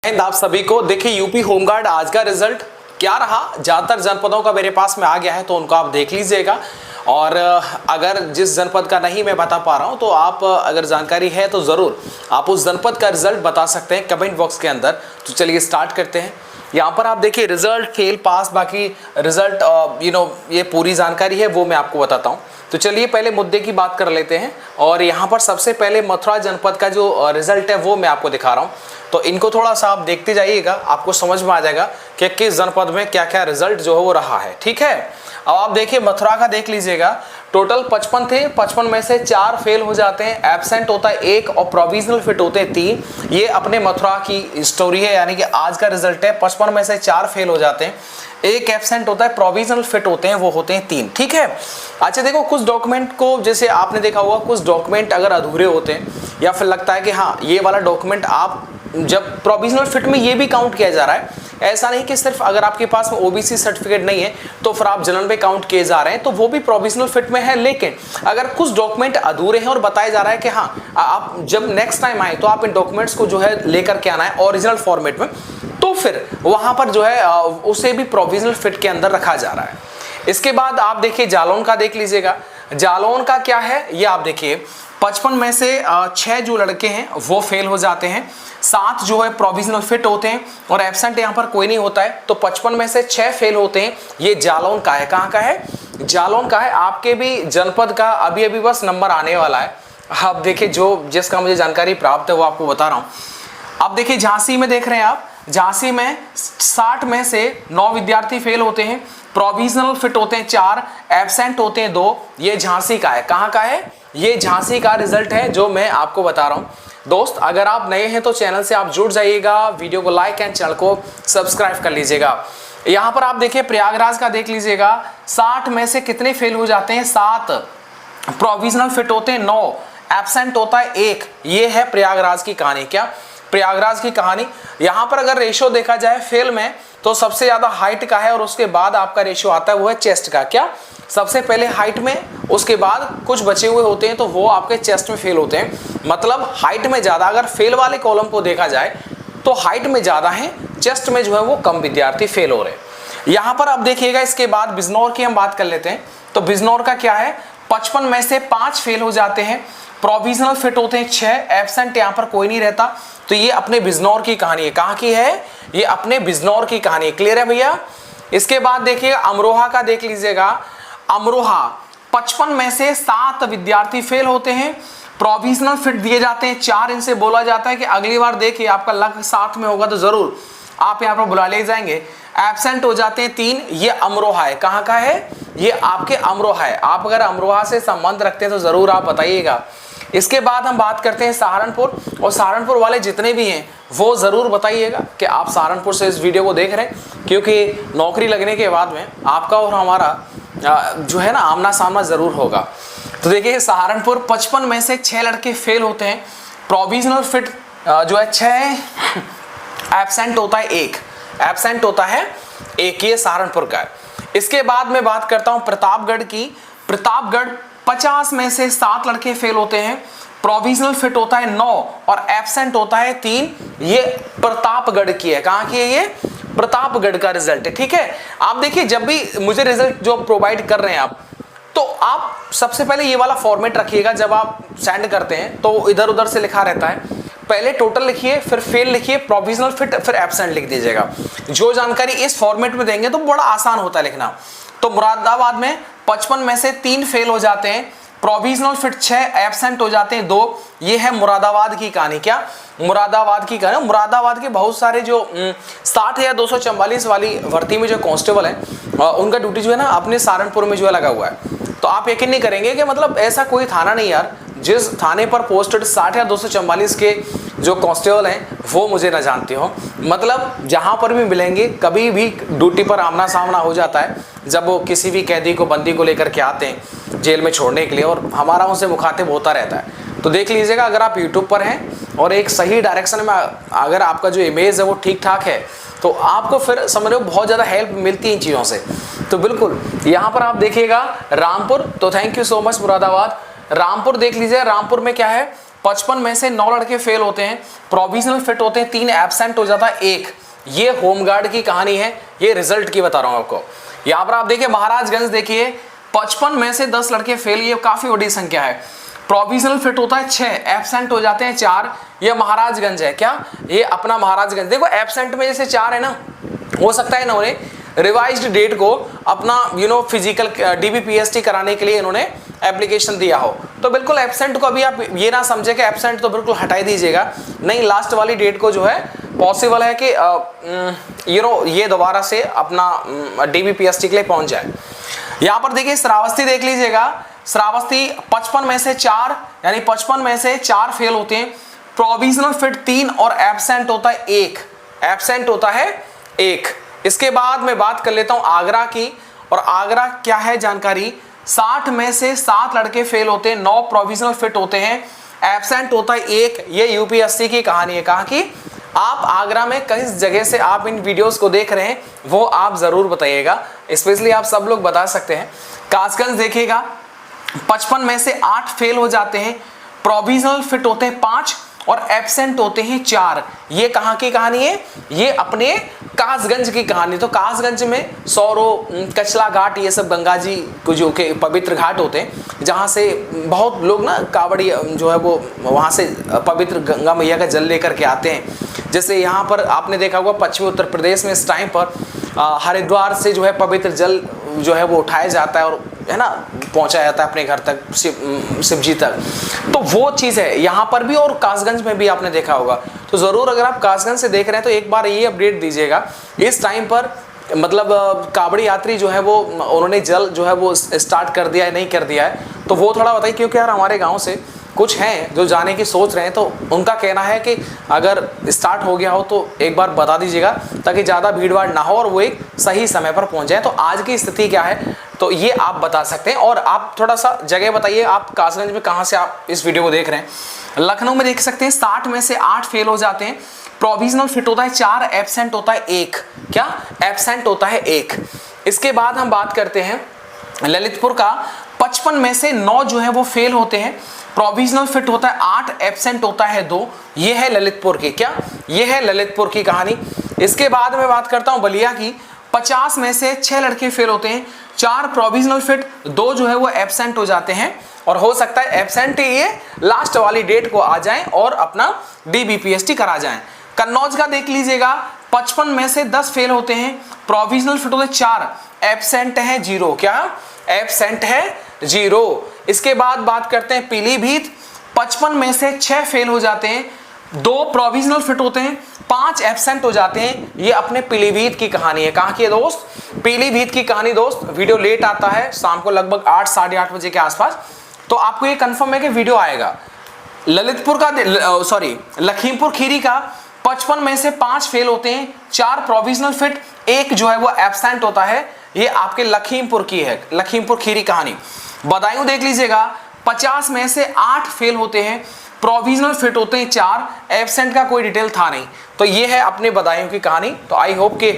हिंद आप सभी को। देखिए यूपी होमगार्ड आज का रिजल्ट क्या रहा, ज्यादातर जनपदों का मेरे पास में आ गया है तो उनको आप देख लीजिएगा। और अगर जिस जनपद का नहीं मैं बता पा रहा हूं तो आप अगर जानकारी है तो जरूर आप उस जनपद का रिजल्ट बता सकते हैं कमेंट बॉक्स के अंदर। तो चलिए स्टार्ट करते हैं। यहाँ पर आप देखिए रिजल्ट, फेल, पास, बाकी रिजल्ट ये पूरी जानकारी है वो मैं आपको बताता हूँ। तो चलिए पहले मुद्दे की बात कर लेते हैं। और यहाँ पर सबसे पहले मथुरा जनपद का जो रिजल्ट है वो मैं आपको दिखा रहा हूँ। तो इनको थोड़ा सा आप देखते जाइएगा, आपको समझ में आ जाएगा कि किस जनपद में क्या क्या रिजल्ट जो है वो रहा है। ठीक है, अब आप देखिए मथुरा का देख लीजिएगा। टोटल 55 थे, 55 में से 4 फेल हो जाते हैं, एब्सेंट होता है 1 और प्रोविजनल फिट होते हैं 3। ये अपने मथुरा की स्टोरी है, यानी कि आज का रिजल्ट है 55 में से 4 फेल हो जाते हैं, 1 एब्सेंट होता है, प्रोविजनल फिट होते हैं वो होते हैं 3। ठीक है। अच्छा देखो, कुछ डॉक्यूमेंट को जैसे आपने देखा होगा, कुछ डॉक्यूमेंट अगर अधूरे होते हैं या फिर लगता है कि हाँ ये वाला डॉक्यूमेंट आप जब प्रोविजनल फिट में ये भी काउंट किया जा रहा है, ऐसा नहीं कि सिर्फ अगर आपके पास में ओबीसी सर्टिफिकेट नहीं है तो फिर आप जनरल में काउंट किए जा रहे हैं, तो वो भी प्रोविजनल फिट में है। लेकिन अगर कुछ डॉक्यूमेंट अधूरे हैं और बताया जा रहा है कि हाँ आप जब नेक्स्ट टाइम आए तो आप इन डॉक्यूमेंट्स को जो है लेकर के आना है ओरिजिनल फॉर्मेट में, तो फिर वहां पर जो है उसे भी प्रोविजनल फिट के अंदर रखा जा रहा है। इसके बाद आप देखिए जालौन का देख लीजिएगा। जालौन का क्या है ये आप देखिए, 55 में से 6 जो लड़के हैं वो फेल हो जाते हैं, 7 जो है प्रोविजनल फिट होते हैं और एब्सेंट यहाँ पर कोई नहीं होता है। तो 55 में से 6 फेल होते हैं। ये जालौन का है। कहाँ का है? जालौन का है। आपके भी जनपद का अभी अभी बस नंबर आने वाला है। अब देखिए जो जिसका मुझे जानकारी प्राप्त है वो आपको बता रहा हूँ। अब देखिए झांसी में देख रहे हैं आप, झांसी में 60 में से 9 विद्यार्थी फेल होते हैं, प्रोविजनल फिट होते हैं 4, एब्सेंट होते हैं 2। ये झांसी का है। कहाँ का है? ये झांसी का रिजल्ट है जो मैं आपको बता रहा हूं। दोस्त अगर आप नए हैं तो चैनल से आप जुड़ जाइएगा, वीडियो को लाइक एंड चैनल को सब्सक्राइब कर लीजिएगा। यहां पर आप देखिए प्रयागराज का देख लीजिएगा, 60 में से कितने फेल हो जाते हैं? 7, प्रोविजनल फिट होते हैं 9, एब्सेंट होता है 1। ये है प्रयागराज की कहानी। क्या प्रयागराज की कहानी? यहां पर अगर रेशियो देखा जाए फेल में तो सबसे ज्यादा हाइट का है और उसके बाद आपका रेशियो आता है वो है चेस्ट का। क्या सबसे पहले हाइट में, उसके बाद कुछ बचे हुए होते हैं तो वो आपके चेस्ट में फेल होते हैं। मतलब हाइट में ज्यादा, अगर फेल वाले कॉलम को देखा जाए तो हाइट में ज्यादा है, चेस्ट में जो है वो कम विद्यार्थी फेल हो रहे हैं। यहां पर आप देखिएगा। इसके बाद बिजनौर की हम बात कर लेते हैं। तो बिजनौर का क्या है? 55 में से 5 फेल हो जाते हैं, प्रोविजनल फिट होते हैं 6, एब्सेंट यहाँ पर कोई नहीं रहता। तो ये अपने बिजनौर की कहानी है। कहाँ की है? ये अपने बिजनौर की कहानी है। क्लियर है भैया? इसके बाद देखिए अमरोहा का देख लीजिएगा। अमरोहा 55 में से 7 विद्यार्थी फेल होते हैं, प्रोविजनल फिट दिए जाते हैं 4। इनसे बोला जाता है कि अगली बार देखिए आपका लक साथ में होगा तो जरूर आप यहाँ पर बुला ले जाएंगे। एब्सेंट हो जाते हैं 3। ये अमरोहा है। कहाँ का है? ये आपके अमरोहा है। आप अगर अमरोहा से संबंध रखते हैं तो जरूर आप बताइएगा। इसके बाद हम बात करते हैं सहारनपुर, और सहारनपुर वाले जितने भी हैं वो जरूर बताइएगा कि आप सहारनपुर से इस वीडियो को देख रहे हैं, क्योंकि नौकरी लगने के बाद में आपका और हमारा जो है ना आमना सामना जरूर होगा। तो देखिए सहारनपुर 55 में से 6 लड़के फेल होते हैं, प्रोविजनल फिट जो है 6, एब्सेंट होता है 1, एब्सेंट होता है 1। ये सहारनपुर का है। इसके बाद मैं बात करता हूं प्रतापगढ़ की। प्रतापगढ़ 50 में से 7 लड़के फेल होते हैं, प्रोविजनल फिट होता है 9 और एब्सेंट होता है 3। ये प्रतापगढ़ की है। कहां की है? ये प्रतापगढ़ का रिजल्ट है। ठीक है। आप देखिए जब भी मुझे रिजल्ट जो प्रोवाइड कर रहे हैं आप, तो आप सबसे पहले ये वाला फॉर्मेट रखिएगा। जब आप सेंड करते हैं तो इधर उधर से लिखा रहता है, पहले टोटल लिखिए, फिर फेल लिखिए, प्रोविजनल फिट, फिर एब्सेंट लिख दीजिएगा। जो जानकारी इस फॉर्मेट में देंगे तो बड़ा आसान होता है लिखना। तो मुरादाबाद में 55 में से 3 फेल हो जाते हैं, प्रोविजनल फिट 6, एब्सेंट हो जाते हैं 2। ये है मुरादाबाद की कहानी। क्या? मुरादाबाद की कहानी। मुरादाबाद के बहुत सारे जो 60 या 244 वाली भर्ती में जो कांस्टेबल है उनका ड्यूटी जो है ना अपने सहारनपुर में जो है लगा हुआ है। तो आप यकीन नहीं करेंगे कि मतलब ऐसा कोई थाना नहीं यार जिस थाने पर पोस्टेड 60 या 244 के जो कांस्टेबल हैं वो मुझे ना जानते हो। मतलब जहां पर भी मिलेंगे, कभी भी ड्यूटी पर आमना सामना हो जाता है जब वो किसी भी कैदी को, बंदी को लेकर के आते हैं जेल में छोड़ने के लिए, और हमारा उनसे मुखातिब होता रहता है। तो देख लीजिएगा, अगर आप यूट्यूब पर हैं और एक सही डायरेक्शन में अगर आपका जो इमेज है वो ठीक ठाक है तो आपको फिर समझ लो बहुत ज़्यादा हेल्प मिलती है इन चीज़ों से। तो बिल्कुल यहाँ पर आप देखिएगा रामपुर। तो thank you so much Moradabad. Rampur देख लीजिए, रामपुर में क्या है? 55 में से 9 लड़के फेल होते हैं, प्रोविजनल फिट होते हैं 3, एब्सेंट हो जाता है 1। ये होमगार्ड की कहानी है, ये रिजल्ट की बता रहा हूं आपको। यहां पर आप देखिए महाराजगंज, देखिए 55 में से 10 लड़के फेल, ये काफी बड़ी संख्या है। प्रोविजनल फिट होता है 6, एब्सेंट हो जाते हैं 4। ये महाराजगंज है, क्या ये अपना महाराजगंज। देखो एब्सेंट में जैसे 4 है ना, हो सकता है इन्होंने रिवाइज्ड डेट को अपना फिजिकल DBPST कराने के लिए इन्होंने एप्लीकेशन दिया हो, तो बिल्कुल एब्सेंट को अभी आप ये ना समझे कि एब्सेंट तो बिल्कुल हटा ही दीजिएगा, नहीं, लास्ट वाली डेट को जो है पॉसिबल है कि ये दोबारा से अपना DBPST के लिए पहुंच जाए। यहां पर देखिए श्रावस्ती देख लीजिएगा, श्रावस्ती 55 में से 4, यानी 55 में से 4 फेल होते हैं, प्रोविजनल फिट 3 और एब्सेंट होता है 1, एब्सेंट होता है 1। इसके बाद मैं बात कर लेता हूं आगरा की, और आगरा क्या है जानकारी, 60 में से 7 लड़के फेल होते हैं, 9 प्रोविजनल फिट होते हैं, एब्सेंट होता है 1। ये UPSC की कहानी है। कहा कि आप आगरा में किस जगह से आप इन वीडियोस को देख रहे हैं वो आप जरूर बताइएगा, स्पेशली आप सब लोग बता सकते हैं। कासगंज देखिएगा, 55 में से 8 फेल हो जाते हैं, प्रोविजनल फिट होते हैं 5 और एब्सेंट होते हैं 4। ये कहां की कहानी है, ये अपने कासगंज की कहानी। तो कासगंज में सौरो, कचला घाट, ये सब गंगा जी को जो के पवित्र घाट होते हैं, जहां से बहुत लोग ना कावड़ी जो है वो वहां से पवित्र गंगा मैया का जल लेकर के आते हैं। जैसे यहाँ पर आपने देखा होगा पश्चिमी उत्तर प्रदेश में इस टाइम पर हरिद्वार से जो है पवित्र जल जो है वो उठाया जाता है और है ना पहुंचाया जाता है अपने घर तक, शिव जी तक। तो वो चीज़ है यहाँ पर भी और कासगंज में भी आपने देखा होगा। तो ज़रूर अगर आप कासगंज से देख रहे हैं तो एक बार ये अपडेट दीजिएगा, इस टाइम पर मतलब कावड़ी यात्री जो है वो उन्होंने जल जो है वो स्टार्ट कर दिया है, नहीं कर दिया है, तो वो थोड़ा बताइए। क्योंकि यार हमारे गाँव से कुछ हैं जो जाने की सोच रहे हैं, तो उनका कहना है कि अगर स्टार्ट हो गया हो तो एक बार बता दीजिएगा, ताकि ज़्यादा भीड़ भाड़ ना हो और वो एक सही समय पर पहुंच जाए। तो आज की स्थिति क्या है तो ये आप बता सकते हैं। और आप थोड़ा सा जगह बताइए, आप कासगंज में कहाँ से आप इस वीडियो को देख रहे हैं। लखनऊ में देख सकते हैं 60 में से 8 फेल हो जाते हैं, प्रोविजनल फिट होता है 4, एब्सेंट होता है 1। क्या एब्सेंट होता है 1। इसके बाद हम बात करते हैं ललितपुर का, 55 में से 9 जो है वो फेल होते हैं, प्रोविजनल फिट होता है 8, एब्सेंट होता है 2। ये है ललितपुर की, क्या ये है ललितपुर की कहानी। इसके बाद मैं बात करता हूं बलिया की, 50 में से 6 लड़के फेल होते हैं, 4 प्रोविजनल फिट, 2 जो है वो एब्सेंट हो जाते हैं, और हो सकता है एब्सेंट ये लास्ट वाली डेट को आ जाएं और अपना DBPST करा जाएं। कन्नौज का देख लीजिएगा, 55 में से 10 फेल होते हैं, प्रोविजनल फिट होते हैं 4, एब्सेंट है 0। क्या एब्सेंट है 0। इसके बाद बात करते हैं पीलीभीत, 55 में से 6 फेल हो जाते हैं, 2 प्रोविजनल फिट होते हैं, 5 एब्सेंट हो जाते हैं। ये अपने पीलीभीत की कहानी है। कहाँ की है दोस्त, पीलीभीत की कहानी दोस्त। वीडियो लेट आता है, शाम को लगभग 8 साढ़े 8 बजे के आसपास, तो आपको ये कंफर्म है कि वीडियो आएगा। ललितपुर का लखीमपुर खीरी का, 55 में से 5 फेल होते हैं, 4 प्रोविजनल फिट, 1 जो है वो एब्सेंट होता है। ये आपके लखीमपुर की है, लखीमपुर खीरी कहानी। बदायूं देख लीजिएगा, 50 में से 8 फेल होते हैं, प्रोविजनल फिट होते हैं 4, एब्सेंट का कोई डिटेल था नहीं। तो ये है अपने बदायूं की कहानी। तो आई होप कि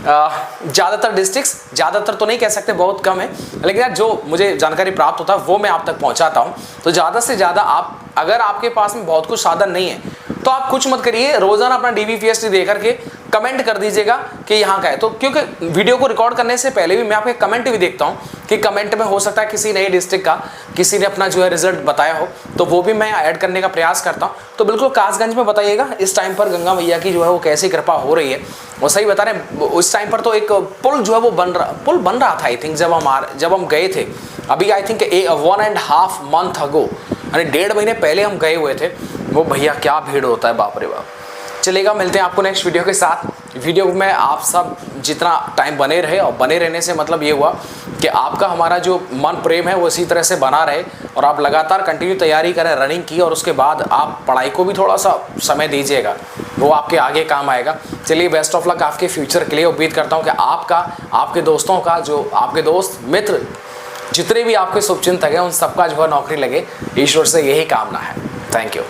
ज़्यादातर डिस्ट्रिक्ट्स, ज़्यादातर तो नहीं कह सकते, बहुत कम है, लेकिन यार जो मुझे जानकारी प्राप्त होता है वो मैं आप तक पहुंचाता हूं। तो ज़्यादा से ज़्यादा आप, अगर आपके पास में बहुत कुछ साधन नहीं है तो आप कुछ मत करिए, रोजाना अपना DBPST दे करके कमेंट कर दीजिएगा कि यहाँ का है। तो क्योंकि वीडियो को रिकॉर्ड करने से पहले भी मैं आपके कमेंट भी देखता हूँ कि कमेंट में हो सकता है किसी नए डिस्ट्रिक्ट का किसी ने अपना जो है रिजल्ट बताया हो, तो वो भी मैं ऐड करने का प्रयास करता हूँ। तो बिल्कुल कासगंज में बताइएगा इस टाइम पर गंगा मैया की जो है वो कैसी कृपा हो रही है। वो सही बता रहे हैं, उस टाइम पर तो एक पुल जो है वो पुल बन रहा था आई थिंक, जब हम गए थे, अभी आई थिंक 1.5 मंथ अगो, यानी 1.5 महीने पहले हम गए हुए थे। वो भैया क्या भीड़ होता है, बाप रे बाप। चलेगा, मिलते हैं आपको नेक्स्ट वीडियो के साथ। वीडियो में आप सब जितना टाइम बने रहे, और बने रहने से मतलब ये हुआ कि आपका हमारा जो मन प्रेम है वो इसी तरह से बना रहे, और आप लगातार कंटिन्यू तैयारी करें रनिंग की, और उसके बाद आप पढ़ाई को भी थोड़ा सा समय दीजिएगा, वो आपके आगे काम आएगा। चलिए, बेस्ट ऑफ लक आपके फ्यूचर के लिए। उम्मीद करता हूँ कि आपका, आपके दोस्तों का, जो आपके दोस्त मित्र जितने भी आपके शुभचिंतक हैं उन सबका जो है नौकरी लगे, ईश्वर से यही कामना है। Thank you.